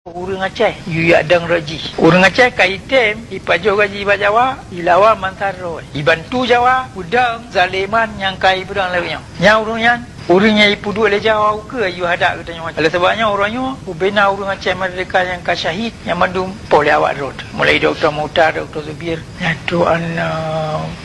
Urang Aceh, yuyak dang raji. Urang Aceh kaitem, ipajo gaji ba Jawa, ilawa mantaro. Ibantu Jawa, udang zaliman yang kai pedang lawinya. Nya urangnya, urangnya ipudu le Jawa ke ayu hadak katanya. Oleh sebabnya orangnya ubena urang Aceh merdeka yang ka syahid yang mandum pole awak road. Mulai Dr. Muhtar, Dr. Zubir, itu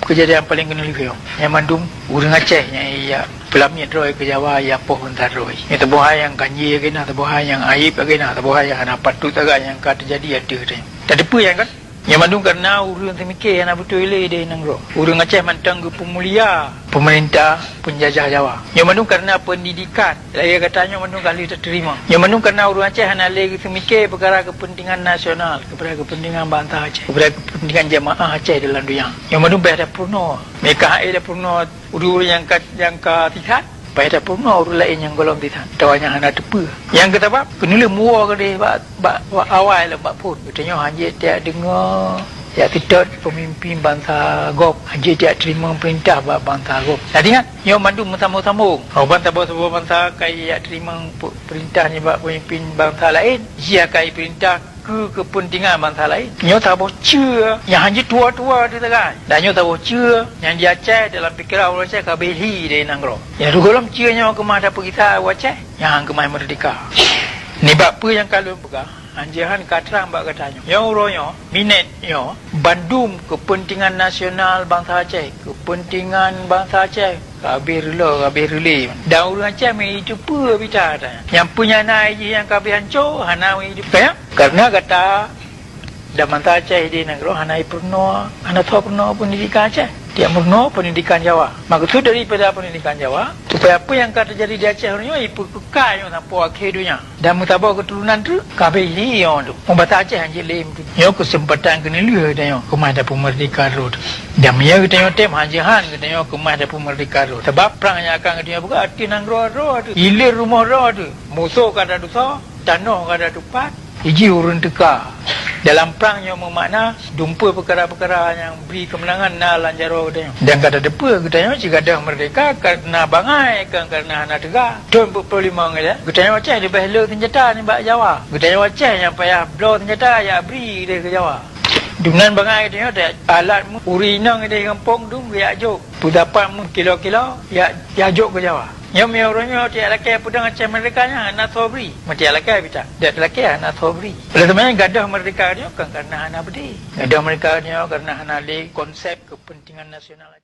kejadian paling kena lihat. Yang mandum urang Aceh yang iya pelamit roy ke Jawa ya pohon taroi. Itu bohai yang kanji kena, bohai yang aib kena, bohai yang anak patut agak yang kata jadi ada deh. Tadi apa yang kan? Yang mandung karena urang temikir yang betul le dia nang ro. Urang Aceh mantang ke pemulia pemerintah penjajah Jawa. Yang mandung karena pendidikan. Saya katanya mandung kali tak terima. Yang mandung karena urang Aceh hana le temikir perkara kepentingan nasional, kepada kepentingan bangsa Aceh, kepada kepentingan jemaah Aceh dalam dunia. Yang mandung pada purno. Mereka ada purno urang yang ka tihat. Pada purno urang lain yang golong tihat. Tawanya hana tepu. Yang kata bab kenila muar ke dia bak awal lah bak pun. Katanya hanya dia dengar ya tidak pemimpin bangsa Gop. Hanya dia terima perintah bak bangsa Gop. Jadi kan yang mandu sama-sama. Bangsa kaya terima perintahnya bak pemimpin bangsa lain. Dia kaya perintah kepentingan bangsa lain. Nyo tak boleh cia yang hanya tua-tua di tegan. Dan nyo tak boleh cia yang dia Aceh dalam fikiran orang Aceh kabeli dari nanggro. Yang rugolam cia nyo kemah dapat kita Aceh yang kemah merdeka. Ni bab apa yang kalau pegang anjahan katrang bak katanya. Yang urangnya minat nyo bandum kepentingan nasional bangsa Aceh, kepentingan bangsa Aceh. Kabir rela. Dan urang Aceh mai itu apa bicara. Yang punya nai yang kabir hancur, hana mai itu. Kaya? Karena kata dah mantah Aceh di negara hana purno, hana tahu purno pendidikan Aceh. Dia purno pendidikan Jawa. Maksud daripada pendidikan Jawa, supaya apa yang kata jadi di Aceh orangnya ipu kekal yang sampai akhir dunia. Dan mutabak keturunan tu kabir yang tu. Membata Aceh hanya lem tu. Yo kesempatan kena lihat dia kemah ada pemerdeka road. Dan dia katanya tem hanjahan katanya kemah ada pemerdeka road. Sebab perang yang akan katanya buka hati nanggro road tu. Hilir rumah road tu. Musuh kada dosa, tanah kada tupat. Iji urun teka. Dalam perang yang bermakna dumpa perkara-perkara yang beri kemenangan na lanjaro katanya. Dan kata depa katanya jika ada merdeka karena bangai kan karena anak tegak. Don 45 kata. Katanya Aceh dia behlo senjata ni bak Jawa. Katanya Aceh yang payah blow senjata ya beri dia ke Jawa. Dengan bangai katanya ada alat urinang dia kampung tu ya jok. Pudapan kilo-kilo ya jok ke Jawa. Yang orangnya tiada laki pedang Aceh merdekanya anak sobri. Mati laki bita. Dia laki anak sobri. Oleh sebenarnya gadah merdeka dia kan karena anak bedi. Gadah merdeka dia karena anak konsep kepentingan nasional.